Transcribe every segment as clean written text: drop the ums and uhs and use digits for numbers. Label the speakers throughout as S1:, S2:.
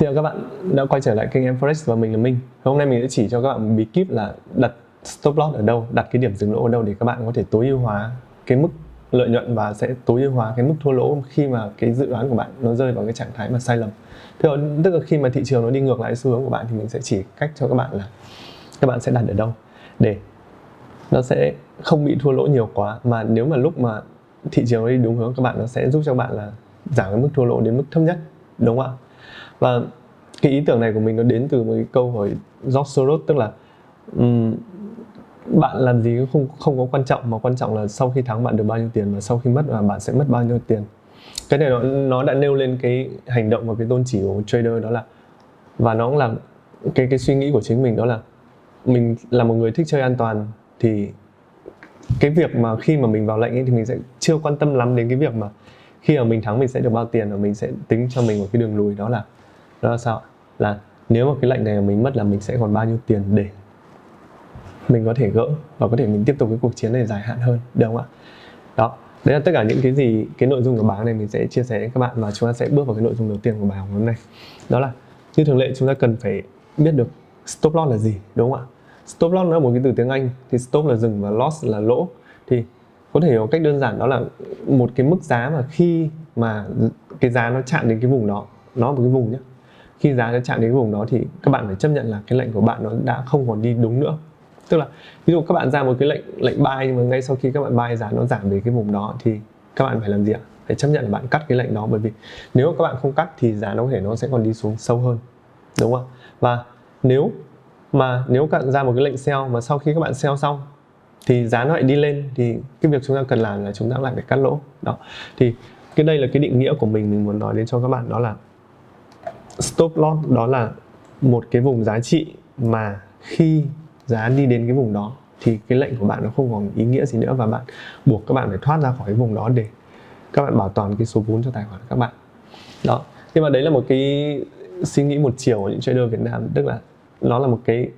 S1: Xin chào các bạn đã quay trở lại kênh em Forex và mình là Minh. Hôm nay mình sẽ chỉ cho các bạn một bí kíp là đặt stop loss ở đâu, đặt cái điểm dừng lỗ ở đâu để các bạn có thể tối ưu hóa cái mức lợi nhuận và sẽ tối ưu hóa cái mức thua lỗ khi mà cái dự đoán của bạn nó rơi vào cái trạng thái mà sai lầm. Tức là khi mà thị trường nó đi ngược lại xu hướng của bạn thì mình sẽ chỉ cách cho các bạn là các bạn sẽ đặt ở đâu để nó sẽ không bị thua lỗ nhiều quá, mà nếu mà lúc mà thị trường nó đi đúng hướng các bạn, nó sẽ giúp cho bạn là giảm cái mức thua lỗ đến mức thấp nhất, đúng không ạ? Và cái ý tưởng này của mình nó đến từ một cái câu hỏi George Soros, tức là bạn làm gì cũng không có quan trọng, mà quan trọng là sau khi thắng bạn được bao nhiêu tiền và sau khi mất là bạn sẽ mất bao nhiêu tiền. Cái này nó đã nêu lên cái hành động và cái tôn chỉ của một trader, đó là, và nó cũng là cái suy nghĩ của chính mình, đó là mình là một người thích chơi an toàn, thì cái việc mà khi mà mình vào lệnh ấy thì mình sẽ chưa quan tâm lắm đến cái việc mà khi mà mình thắng mình sẽ được bao tiền, và mình sẽ tính cho mình một cái đường lùi, đó là sao? Là nếu mà cái lệnh này mình mất là mình sẽ còn bao nhiêu tiền để mình có thể gỡ và có thể mình tiếp tục cái cuộc chiến này dài hạn hơn, được không ạ? Đó, đấy là tất cả những cái gì, cái nội dung của bài này mình sẽ chia sẻ với các bạn, và chúng ta sẽ bước vào cái nội dung đầu tiên của bài học hôm nay. Đó là như thường lệ chúng ta cần phải biết được stop loss là gì, đúng không ạ? Stop loss nó là một cái từ tiếng Anh, thì stop là dừng và loss là lỗ. Thì có thể hiểu cách đơn giản đó là một cái mức giá mà khi mà cái giá nó chạm đến cái vùng đó, nó là một cái vùng nhé. Khi giá nó chạm đến cái vùng đó thì các bạn phải chấp nhận là cái lệnh của bạn nó đã không còn đi đúng nữa. Tức là ví dụ các bạn ra một cái lệnh buy, nhưng mà ngay sau khi các bạn buy giá nó giảm về cái vùng đó thì các bạn phải làm gì ạ? Phải chấp nhận là bạn cắt cái lệnh đó, bởi vì nếu các bạn không cắt thì giá nó có thể nó sẽ còn đi xuống sâu hơn, đúng không? Và nếu các bạn ra một cái lệnh sell mà sau khi các bạn sell xong thì giá nó lại đi lên, thì cái việc chúng ta cần làm là chúng ta lại phải cắt lỗ. Đó, thì cái đây là cái định nghĩa của mình muốn nói đến cho các bạn, đó là stop loss đó là một cái vùng giá trị mà khi giá đi đến cái vùng đó thì cái lệnh của bạn nó không còn ý nghĩa gì nữa, và bạn buộc các bạn phải thoát ra khỏi cái vùng đó để các bạn bảo toàn cái số vốn cho tài khoản của các bạn. Đó, nhưng mà đấy là một cái suy nghĩ một chiều của những trader Việt Nam, tức là nó là một cái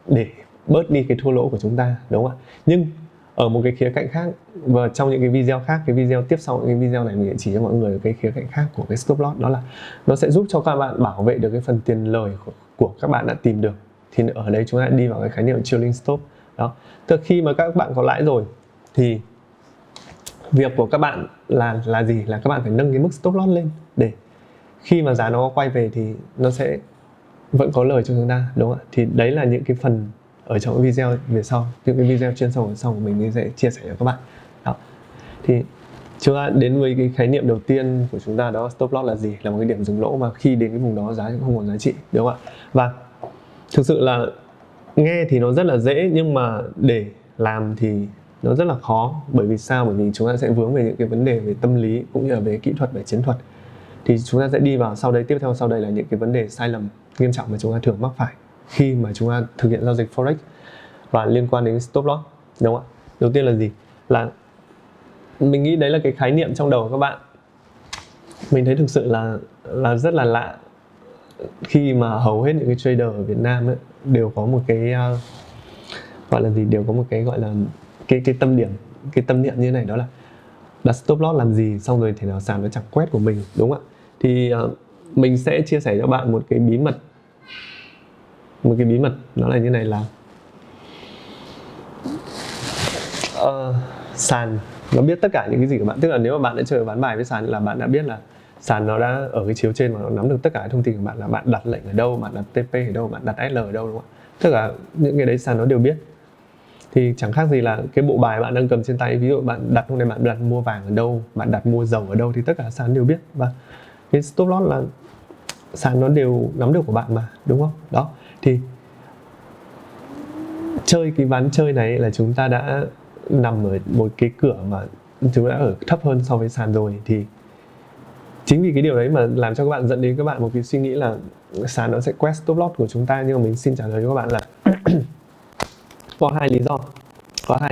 S1: để bớt đi cái thua lỗ của chúng ta, đúng không ạ? Nhưng ở một cái khía cạnh khác, và trong những cái video khác, cái video tiếp sau những cái video này mình sẽ chỉ cho mọi người cái khía cạnh khác của cái stop loss, đó là nó sẽ giúp cho các bạn bảo vệ được cái phần tiền lời của các bạn đã tìm được. Thì ở đây chúng ta đi vào cái khái niệm trailing stop. Đó, tức khi mà các bạn có lãi rồi thì việc của các bạn là gì? Là các bạn phải nâng cái mức stop loss lên để khi mà giá nó quay về thì nó sẽ vẫn có lời cho chúng ta, đúng không ạ? Thì đấy là những cái phần ở trong cái video về sau, những cái video chuyên sâu ở sau của mình sẽ chia sẻ cho các bạn. Đó, thì chúng ta đến với cái khái niệm đầu tiên của chúng ta, đó là stop loss là gì? Là một cái điểm dừng lỗ mà khi đến cái vùng đó giá không còn giá trị, đúng không ạ? Và thực sự là nghe thì nó rất là dễ, nhưng mà để làm thì nó rất là khó. Bởi vì sao? Bởi vì chúng ta sẽ vướng về những cái vấn đề về tâm lý cũng như là về kỹ thuật, về chiến thuật. Thì chúng ta sẽ đi vào sau đây, tiếp theo sau đây là những cái vấn đề sai lầm nghiêm trọng mà chúng ta thường mắc phải khi mà chúng ta thực hiện giao dịch Forex và liên quan đến stop loss, đúng không ạ? Đầu tiên là gì? Là mình nghĩ đấy là cái khái niệm trong đầu của các bạn. Mình thấy thực sự là rất là lạ khi mà hầu hết những cái trader ở Việt Nam ấy, đều có một cái gọi là gì? Đều có một cái gọi là cái tâm điểm, cái tâm niệm như thế này, đó là đặt stop loss làm gì, xong rồi thế nào sàn nó chẳng quét của mình, đúng không ạ? Thì mình sẽ chia sẻ cho bạn một cái bí mật, nó là như này, là sàn nó biết tất cả những cái gì của bạn. Tức là nếu mà bạn đã chơi ván bài với sàn là bạn đã biết là sàn nó đã ở cái chiếu trên và nó nắm được tất cả thông tin của bạn, là bạn đặt lệnh ở đâu, bạn đặt TP ở đâu, bạn đặt SL ở đâu, đúng không ạ? Tất cả những cái đấy sàn nó đều biết. Thì chẳng khác gì là cái bộ bài bạn đang cầm trên tay, ví dụ bạn đặt hôm nay bạn đặt mua vàng ở đâu, bạn đặt mua dầu ở đâu, thì tất cả sàn đều biết. Và cái stop loss là sàn nó đều nắm được của bạn mà, đúng không? Đó, thì chơi cái ván chơi này là chúng ta đã nằm ở một cái cửa mà chúng ta đã ở thấp hơn so với sàn rồi. Thì chính vì cái điều đấy mà làm cho các bạn, dẫn đến các bạn một cái suy nghĩ là sàn nó sẽ quét stop loss của chúng ta. Nhưng mà mình xin trả lời cho các bạn là có hai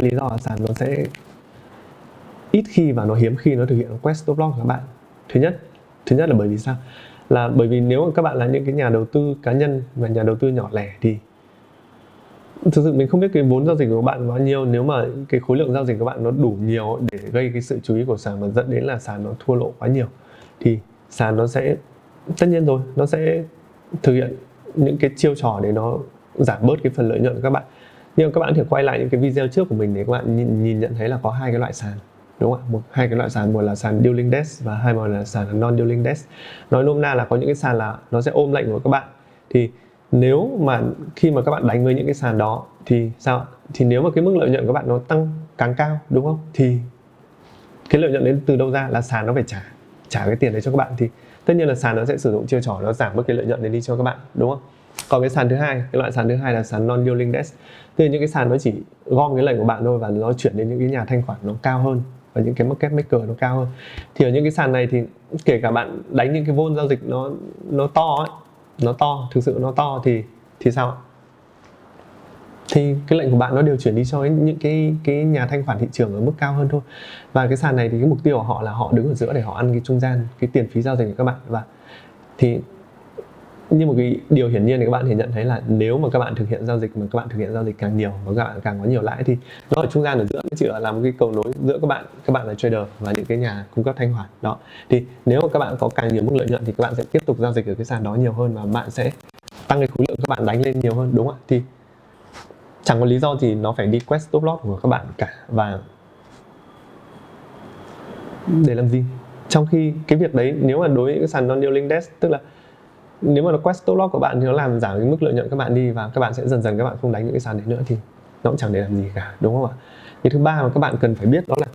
S1: lý do là sàn nó sẽ ít khi và nó hiếm khi nó thực hiện quét stop loss của các bạn. Thứ nhất là bởi vì sao? Là bởi vì nếu mà các bạn là những cái nhà đầu tư cá nhân và nhà đầu tư nhỏ lẻ thì thực sự mình không biết cái vốn giao dịch của bạn bao nhiêu. Nếu mà cái khối lượng giao dịch của bạn nó đủ nhiều để gây cái sự chú ý của sàn mà dẫn đến là sàn nó thua lỗ quá nhiều, thì sàn nó sẽ, tất nhiên rồi, nó sẽ thực hiện những cái chiêu trò để nó giảm bớt cái phần lợi nhuận của các bạn. Nhưng mà các bạn có thể quay lại những cái video trước của mình để các bạn nhìn nhận thấy là có hai cái loại sàn, đúng không ạ? Hai cái loại sàn, một là sàn Dealing Desk và hai là sàn non Dealing Desk. Nói nôm na là có những cái sàn là nó sẽ ôm lệnh của các bạn. Thì nếu mà khi mà các bạn đánh với những cái sàn đó thì sao? Thì nếu mà cái mức lợi nhuận của các bạn nó tăng càng cao, đúng không? Thì cái lợi nhuận đến từ đâu ra? Là sàn nó phải trả cái tiền đấy cho các bạn, thì tất nhiên là sàn nó sẽ sử dụng chiêu trò nó giảm bớt cái lợi nhuận đấy đi cho các bạn, đúng không? Còn cái sàn thứ hai, cái loại sàn thứ hai là sàn non Dealing Desk. Tức là những cái sàn nó chỉ gom cái lệnh của bạn thôi và nó chuyển đến những cái nhà thanh khoản nó cao hơn và những cái market maker nó cao hơn. Thì ở những cái sàn này thì kể cả bạn đánh những cái vol giao dịch nó to ấy, nó to, thực sự nó to thì sao? Thì cái lệnh của bạn nó đều chuyển đi cho những cái nhà thanh khoản thị trường ở mức cao hơn thôi. Và cái sàn này thì cái mục tiêu của họ là họ đứng ở giữa để họ ăn cái trung gian, cái tiền phí giao dịch của các bạn. Và thì như một cái điều hiển nhiên thì các bạn thể nhận thấy là nếu mà các bạn thực hiện giao dịch mà các bạn thực hiện giao dịch càng nhiều và các bạn càng có nhiều lãi thì nó ở trung gian ở giữa, nó chỉ là một cái cầu nối giữa các bạn là trader và những cái nhà cung cấp thanh khoản đó. Thì nếu mà các bạn có càng nhiều mức lợi nhuận thì các bạn sẽ tiếp tục giao dịch ở cái sàn đó nhiều hơn và bạn sẽ tăng cái khối lượng các bạn đánh lên nhiều hơn, đúng không ạ? Thì chẳng có lý do gì nó phải đi quét stop loss của các bạn cả. Và để làm gì? Trong khi cái việc đấy nếu mà đối với cái sàn non Dealing Desk, tức là nếu mà nó quét stop loss của bạn thì nó làm giảm cái mức lợi nhuận các bạn đi và các bạn sẽ dần dần các bạn không đánh những cái sàn đấy nữa thì nó cũng chẳng để làm gì cả, đúng không ạ? Cái thứ ba mà các bạn cần phải biết đó là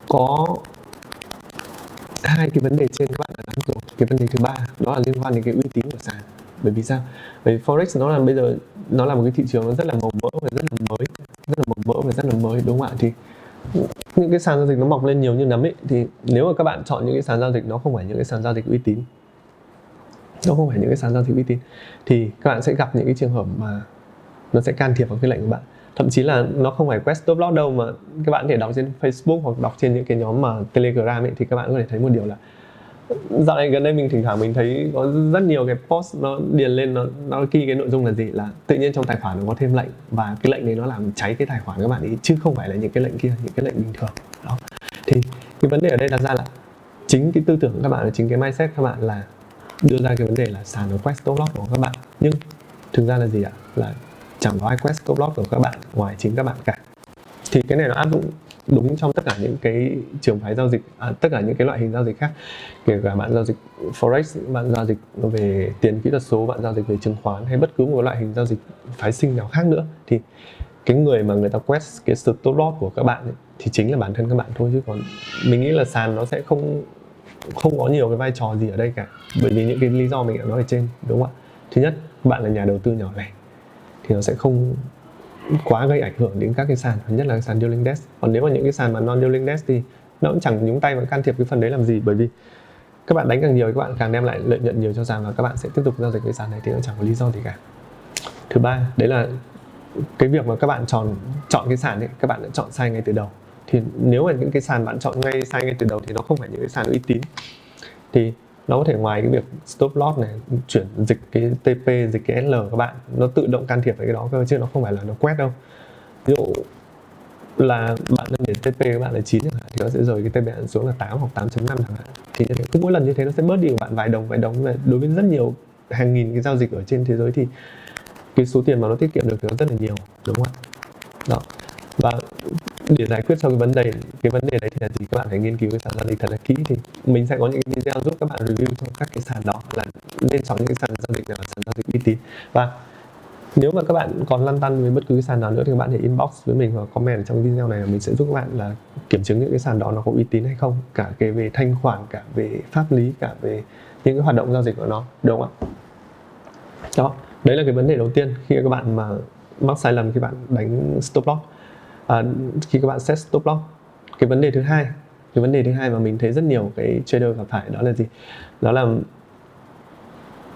S1: có hai cái vấn đề trên các bạn đã nói rồi. Cái vấn đề thứ ba đó là liên quan đến cái uy tín của sàn. Bởi vì sao? Bởi vì Forex nó là bây giờ nó là một cái thị trường nó rất là màu mỡ và rất là mới, đúng không ạ? Thì những cái sàn giao dịch nó mọc lên nhiều như nấm ấy, thì nếu mà các bạn chọn những cái sàn giao dịch nó không phải những cái sàn giao dịch uy tín, thì các bạn sẽ gặp những cái trường hợp mà nó sẽ can thiệp vào cái lệnh của bạn. Thậm chí là nó không phải quét stop loss đâu, mà các bạn có thể đọc trên Facebook hoặc đọc trên những cái nhóm mà Telegram ấy, thì các bạn có thể thấy một điều là dạo này gần đây mình thỉnh thoảng mình thấy có rất nhiều cái post nó điền lên, nó ghi cái nội dung là gì, là tự nhiên trong tài khoản nó có thêm lệnh và cái lệnh đấy nó làm cháy cái tài khoản các bạn ấy, chứ không phải là những cái lệnh kia, những cái lệnh bình thường đó. Thì cái vấn đề ở đây đặt ra là chính cái tư tưởng của các bạn, là chính cái mindset các bạn là đưa ra cái vấn đề là sàn nó quét stop loss của các bạn, nhưng thực ra là gì ạ? Là chẳng có ai quét stop loss của các bạn ngoài chính các bạn cả. Thì cái này nó áp dụng đúng trong tất cả những cái trường phái giao dịch, tất cả những cái loại hình giao dịch khác, kể cả bạn giao dịch Forex, bạn giao dịch về tiền kỹ thuật số, bạn giao dịch về chứng khoán hay bất cứ một loại hình giao dịch phái sinh nào khác nữa, thì cái người mà người ta quét cái stop loss của các bạn ấy, thì chính là bản thân các bạn thôi, chứ còn mình nghĩ là sàn nó sẽ không có nhiều cái vai trò gì ở đây cả, bởi vì những cái lý do mình đã nói ở trên, đúng không ạ? Thứ nhất, bạn là nhà đầu tư nhỏ lẻ thì nó sẽ không quá gây ảnh hưởng đến các cái sàn, nhất là cái sàn Dealing Desk. Còn nếu mà những cái sàn mà non Dealing Desk thì nó cũng chẳng nhúng tay và can thiệp cái phần đấy làm gì, bởi vì các bạn đánh càng nhiều, các bạn càng đem lại lợi nhuận nhiều cho sàn và các bạn sẽ tiếp tục giao dịch với sàn này, thì nó chẳng có lý do gì cả. Thứ ba, đấy là cái việc mà các bạn chọn cái sàn ấy, các bạn đã chọn sai ngay từ đầu. Thì nếu mà những cái sàn bạn chọn sai ngay từ đầu thì nó không phải những cái sàn uy tín, thì nó có thể ngoài cái việc stop loss này, chuyển dịch cái TP, dịch cái L các bạn, nó tự động can thiệp vào cái đó cơ, chứ nó không phải là nó quét đâu. Ví dụ là bạn để TP các bạn là 9 chẳng hạn, thì nó sẽ rời cái TP bạn xuống là 8 hoặc 8.5 chẳng hạn. Thì cứ mỗi lần như thế nó sẽ bớt đi của bạn vài đồng. Đối với rất nhiều hàng nghìn cái giao dịch ở trên thế giới thì cái số tiền mà nó tiết kiệm được thì nó rất là nhiều, đúng không ạ? Đó. Và để giải quyết cho cái vấn đề đấy thì là gì? Các bạn phải nghiên cứu cái sàn giao dịch thật là kỹ. Thì mình sẽ có những cái video giúp các bạn review cho các cái sàn đó là nên chọn những cái sàn giao dịch nào là sàn giao dịch uy tín. Và nếu mà các bạn còn lăn tăn với bất cứ cái sàn nào nữa thì các bạn hãy inbox với mình hoặc comment trong video này, là mình sẽ giúp các bạn là kiểm chứng những cái sàn đó nó có uy tín hay không, cả cái về thanh khoản, cả về pháp lý, cả về những cái hoạt động giao dịch của nó, đúng không ạ? Đó, đấy là cái vấn đề đầu tiên khi các bạn mà mắc sai lầm khi bạn đánh stop loss, khi các bạn set stop loss. Cái vấn đề thứ hai mà mình thấy rất nhiều cái trader gặp phải đó là gì? Đó là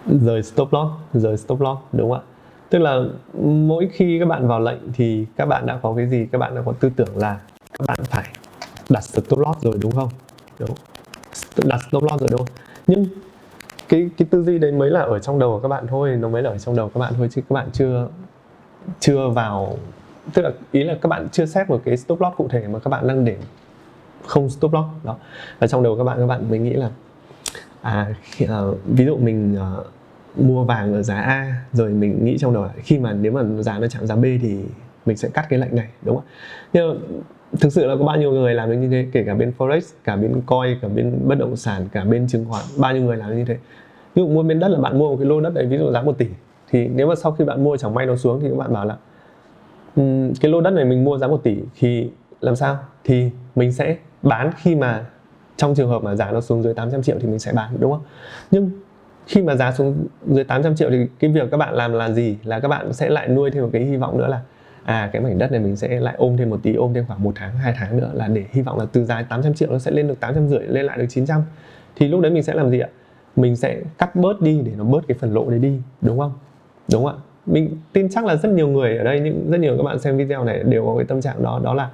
S1: rời stop loss, đúng không ạ? Tức là mỗi khi các bạn vào lệnh thì các bạn đã có cái gì? Các bạn đã có tư tưởng là các bạn phải đặt stop loss rồi, đúng không? Đúng. Đặt stop loss rồi, đúng không? Nhưng cái tư duy đấy mới là ở trong đầu của các bạn thôi, chứ các bạn chưa vào, tức là ý là các bạn chưa set một cái stop loss cụ thể mà các bạn đang để không stop loss đó. Và trong đầu các bạn mới nghĩ là ví dụ mình mua vàng ở giá A rồi mình nghĩ trong đầu là khi mà nếu mà giá nó chạm giá B thì mình sẽ cắt cái lệnh này, đúng không? Nhưng mà thực sự là có bao nhiêu người làm được như thế, kể cả bên forex, cả bên coin, cả bên bất động sản, cả bên chứng khoán, bao nhiêu người làm như thế. Ví dụ mua bên đất là bạn mua một cái lô đất đấy ví dụ giá 1 tỷ, thì nếu mà sau khi bạn mua chẳng may nó xuống thì các bạn bảo là cái lô đất này mình mua giá 1 tỷ thì làm sao? Thì mình sẽ bán khi mà trong trường hợp mà giá nó xuống dưới 800 triệu thì mình sẽ bán, đúng không? Nhưng khi mà giá xuống dưới 800 triệu thì cái việc các bạn làm là gì? Là các bạn sẽ lại nuôi thêm một cái hy vọng nữa là cái mảnh đất này mình sẽ lại ôm thêm một tí, ôm thêm khoảng 1 tháng, 2 tháng nữa, là để hy vọng là từ giá 800 triệu nó sẽ lên được 850, lên lại được 900. Thì lúc đấy mình sẽ làm gì ạ? Mình sẽ cắt bớt đi để nó bớt cái phần lỗ đấy đi, đúng không? Đúng không ạ? Mình tin chắc là rất nhiều người ở đây, rất nhiều các bạn xem video này đều có cái tâm trạng đó, đó là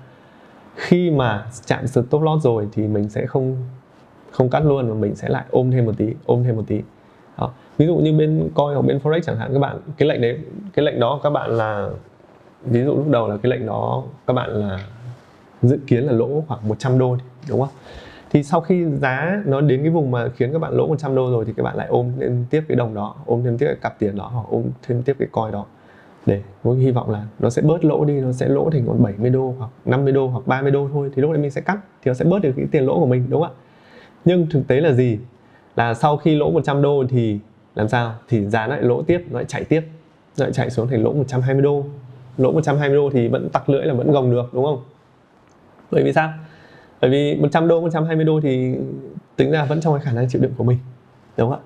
S1: khi mà chạm stop loss rồi thì mình sẽ không cắt luôn, mà mình sẽ lại ôm thêm một tí. Đó. Ví dụ như bên coin hoặc bên forex chẳng hạn, các bạn cái lệnh đó các bạn là, ví dụ lúc đầu là cái lệnh đó các bạn là dự kiến là lỗ khoảng 100 đô, đúng không? Thì sau khi giá nó đến cái vùng mà khiến các bạn lỗ 100 đô rồi thì các bạn lại ôm thêm tiếp cái đồng đó, ôm thêm tiếp cái cặp tiền đó, hoặc ôm thêm tiếp cái coin đó, để với hy vọng là nó sẽ bớt lỗ đi, nó sẽ lỗ thành còn 70 đô hoặc 50 đô hoặc 30 đô thôi, thì lúc đấy mình sẽ cắt thì nó sẽ bớt được cái tiền lỗ của mình, đúng không ạ? Nhưng thực tế là gì? Là sau khi lỗ 100 đô thì làm sao? Thì giá lại lỗ tiếp, nó lại chạy tiếp, nó lại chạy xuống thành lỗ 120 đô. Lỗ 120 đô thì vẫn tặc lưỡi là vẫn gồng được, đúng không? Bởi vì sao? Bởi vì 100 đô, 120 đô thì tính ra vẫn trong cái khả năng chịu đựng của mình, đúng không ạ?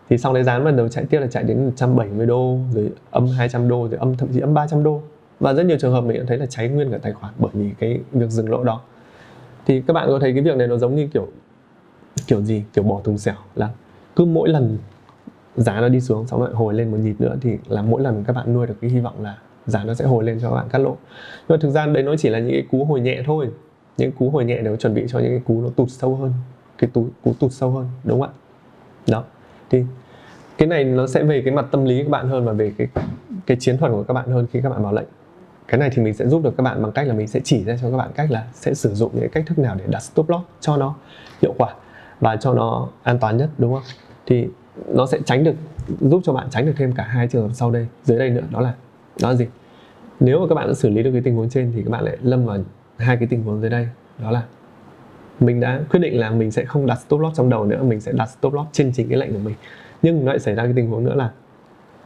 S1: Thì sau đấy giá bắt đầu chạy tiếp là chạy đến 170 đô, rồi âm 200 đô, rồi thậm chí âm 300 đô. Và rất nhiều trường hợp mình cũng thấy là cháy nguyên cả tài khoản bởi vì cái việc dừng lỗ đó. Thì các bạn có thấy cái việc này nó giống như kiểu gì? Kiểu bỏ thùng xẻo, là cứ mỗi lần giá nó đi xuống xong lại hồi lên một nhịp nữa, thì là mỗi lần các bạn nuôi được cái hy vọng là giá nó sẽ hồi lên cho các bạn cắt lỗ. Nhưng mà thực ra đấy nó chỉ là những cái cú hồi nhẹ thôi, những cú hồi nhẹ để chuẩn bị cho những cái cú nó tụt sâu hơn, cú tụt sâu hơn, đúng không ạ? Đó, thì cái này nó sẽ về cái mặt tâm lý các bạn hơn, và về cái chiến thuật của các bạn hơn khi các bạn vào lệnh. Cái này thì mình sẽ giúp được các bạn bằng cách là mình sẽ chỉ ra cho các bạn cách là sẽ sử dụng những cách thức nào để đặt stop loss cho nó hiệu quả và cho nó an toàn nhất, đúng không? Thì nó sẽ giúp cho bạn tránh được thêm cả hai trường hợp sau đây, dưới đây nữa, đó là gì? Nếu mà các bạn đã xử lý được cái tình huống trên thì các bạn lại lâm vào hai cái tình huống dưới đây, đó là mình đã quyết định là mình sẽ không đặt stop loss trong đầu nữa, mình sẽ đặt stop loss trên chính cái lệnh của mình. Nhưng nó lại xảy ra cái tình huống nữa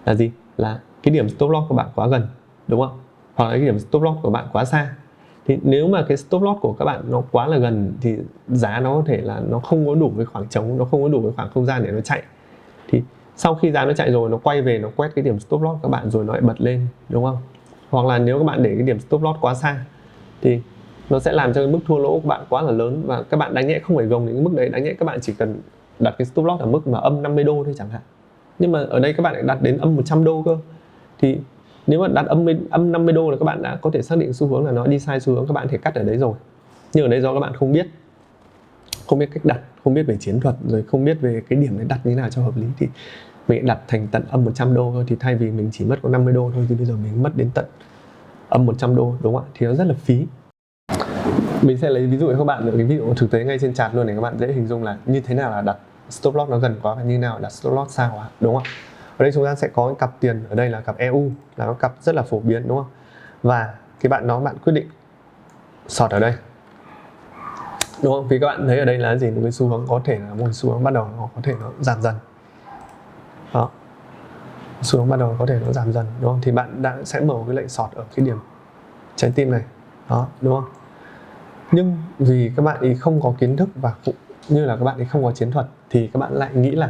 S1: là gì? Là cái điểm stop loss của bạn quá gần, đúng không? Hoặc là cái điểm stop loss của bạn quá xa. Thì nếu mà cái stop loss của các bạn nó quá là gần thì giá nó có thể là nó không có đủ cái khoảng trống, nó không có đủ cái khoảng không gian để nó chạy. Thì sau khi giá nó chạy rồi, nó quay về nó quét cái điểm stop loss các bạn rồi nó lại bật lên, đúng không? Hoặc là nếu các bạn để cái điểm stop loss quá xa thì nó sẽ làm cho cái mức thua lỗ của bạn quá là lớn, và các bạn đánh nhẹ không phải gồng đến cái mức đấy, đánh nhẹ các bạn chỉ cần đặt cái stop loss ở mức mà âm 50 đô thôi chẳng hạn. Nhưng mà ở đây các bạn lại đặt đến âm 100 đô cơ. Thì nếu mà đặt âm 50 đô là các bạn đã có thể xác định xu hướng là nó đi sai xu hướng, các bạn có thể cắt ở đấy rồi. Nhưng ở đây do các bạn không biết cách đặt, không biết về chiến thuật, rồi không biết về cái điểm để đặt như nào cho hợp lý, thì mình đặt thành tận âm 100 đô thôi. Thì thay vì mình chỉ mất có 50 đô thôi thì bây giờ mình mất đến tận âm 100 đô, đúng không ạ? Thì nó rất là phí. Mình sẽ lấy ví dụ cho các bạn, cái ví dụ thực tế ngay trên chart luôn để các bạn dễ hình dung là như thế nào là đặt stop loss nó gần quá và như nào là đặt stop loss xa quá, đúng không? Ở đây chúng ta sẽ có cái cặp tiền, ở đây là cặp EU, là cái cặp rất là phổ biến, đúng không? Và cái bạn quyết định short ở đây, đúng không? Vì các bạn thấy ở đây là gì? Một cái xu hướng có thể là một xu hướng bắt đầu nó có thể nó giảm dần. Đó. Xu hướng bắt đầu có thể nó giảm dần, đúng không? Thì bạn sẽ mở cái lệnh short ở cái điểm trái tim này. Đó, đúng không? Nhưng vì các bạn ấy không có kiến thức và cũng như là các bạn ấy không có chiến thuật thì các bạn lại nghĩ là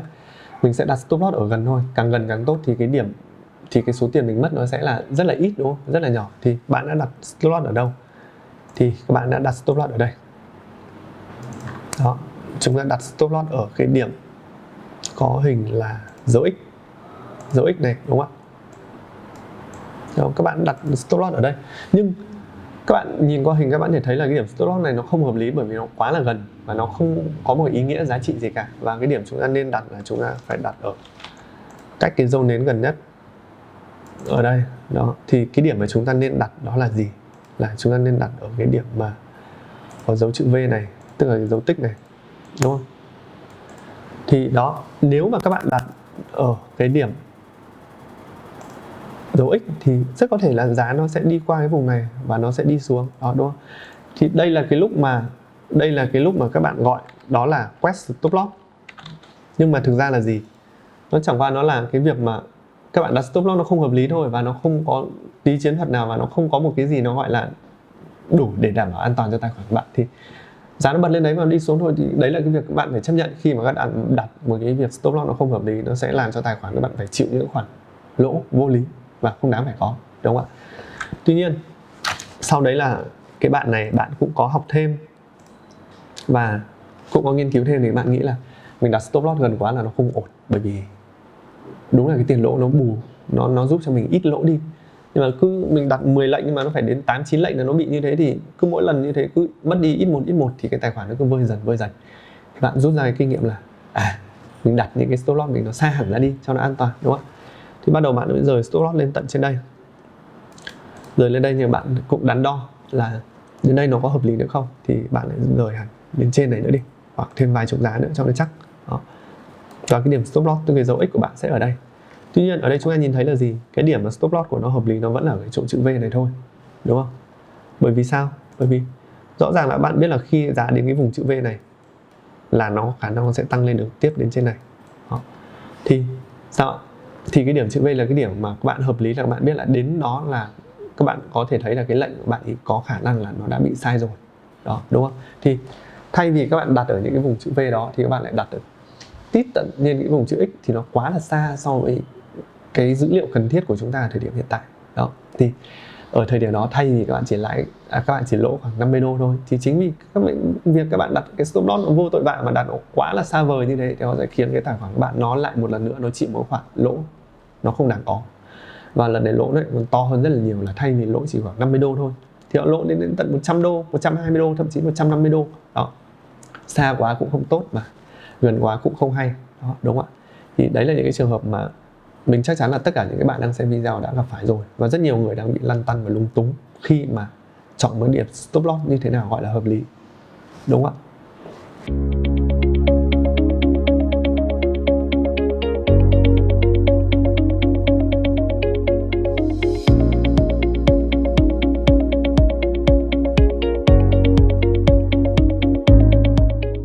S1: mình sẽ đặt stop loss ở gần thôi, càng gần càng tốt, thì cái số tiền mình mất nó sẽ là rất là ít, đúng không? Rất là nhỏ. Thì bạn đã đặt stop loss ở đâu? Thì các bạn đã đặt stop loss ở đây. Đó, chúng ta đặt stop loss ở cái điểm có hình là dấu x này, đúng không ạ? Đó, các bạn đặt stop loss ở đây. Nhưng các bạn nhìn qua hình các bạn thể thấy là cái điểm stop loss này nó không hợp lý, bởi vì nó quá là gần và nó không có một ý nghĩa giá trị gì cả. Và cái điểm chúng ta nên đặt là chúng ta phải đặt ở cách cái zone nến gần nhất ở đây. Đó, thì cái điểm mà chúng ta nên đặt đó là gì? Là chúng ta nên đặt ở cái điểm mà có dấu chữ V này, tức là dấu tích này, đúng không? Thì đó, nếu mà các bạn đặt ở cái điểm dấu X thì rất có thể là giá nó sẽ đi qua cái vùng này và nó sẽ đi xuống đó, đúng không? Thì đây là cái lúc mà các bạn gọi đó là quét stop loss. Nhưng mà thực ra là gì? Nó chẳng qua nó là cái việc mà các bạn đặt stop loss nó không hợp lý thôi, và nó không có tí chiến thuật nào, và nó không có một cái gì nó gọi là đủ để đảm bảo an toàn cho tài khoản của bạn. Thì giá nó bật lên đấy và đi xuống thôi, thì đấy là cái việc các bạn phải chấp nhận. Khi mà các bạn đặt một cái việc stop loss nó không hợp lý, nó sẽ làm cho tài khoản các bạn phải chịu những khoản lỗ vô lý và không đáng phải có, đúng không ạ? Tuy nhiên sau đấy là cái bạn này, bạn cũng có học thêm và cũng có nghiên cứu thêm, thì bạn nghĩ là mình đặt stop loss gần quá là nó không ổn, bởi vì đúng là cái tiền lỗ nó bù, nó giúp cho mình ít lỗ đi. Nhưng mà cứ mình đặt 10 lệnh nhưng mà nó phải đến 8-9 lệnh là nó bị như thế, thì cứ mỗi lần như thế cứ mất đi ít một thì cái tài khoản nó cứ vơi dần. Thì bạn rút ra cái kinh nghiệm là mình đặt những cái stop loss mình nó xa hẳn ra đi cho nó an toàn, đúng không? Thì bắt đầu bạn mới rời stop loss lên tận trên đây. Rời lên đây nhưng bạn cũng đắn đo là đến đây nó có hợp lý nữa không, thì bạn lại rời hẳn lên trên này nữa đi, hoặc thêm vài chục giá nữa cho nó chắc. Đó. Và cái điểm stop loss, từ cái dấu X của bạn sẽ ở đây. Tuy nhiên ở đây chúng ta nhìn thấy là gì? Cái điểm mà stop loss của nó hợp lý nó vẫn ở cái chỗ chữ V này thôi, đúng không? Bởi vì sao? Bởi vì rõ ràng là bạn biết là khi giá đến cái vùng chữ V này là nó khả năng nó sẽ tăng lên được tiếp đến trên này. Đó. Thì sao ạ? Thì cái điểm chữ V là cái điểm mà các bạn hợp lý, là các bạn biết là đến đó là các bạn có thể thấy là cái lệnh của bạn ý có khả năng là nó đã bị sai rồi. Đó, đúng không? Thì thay vì các bạn đặt ở những cái vùng chữ V đó thì các bạn lại đặt ở tít tận trên cái vùng chữ X, thì nó quá là xa so với cái dữ liệu cần thiết của chúng ta ở thời điểm hiện tại. Đó. Thì ở thời điểm đó thay vì các bạn chỉ lỗ khoảng 50 đô thôi, thì chính vì việc các bạn đặt cái stop loss nó vô tội vạ mà đặt nó quá là xa vời như thế, thì nó sẽ khiến cái tài khoản của bạn nó lại một lần nữa nó chịu một khoản lỗ nó không đáng có. Và lần này lỗ này còn to hơn rất là nhiều, là thay vì lỗ chỉ khoảng 50 đô thôi thì họ lỗ đến tận 100 đô, 120 đô, thậm chí 150 đô. Đó. Xa quá cũng không tốt mà gần quá cũng không hay. Đó, đúng không ạ? Thì đấy là những cái trường hợp mà mình chắc chắn là tất cả những cái bạn đang xem video đã gặp phải rồi, và rất nhiều người đang bị lăn tăn và lung túng khi mà chọn một điểm stop loss như thế nào gọi là hợp lý, đúng không ạ?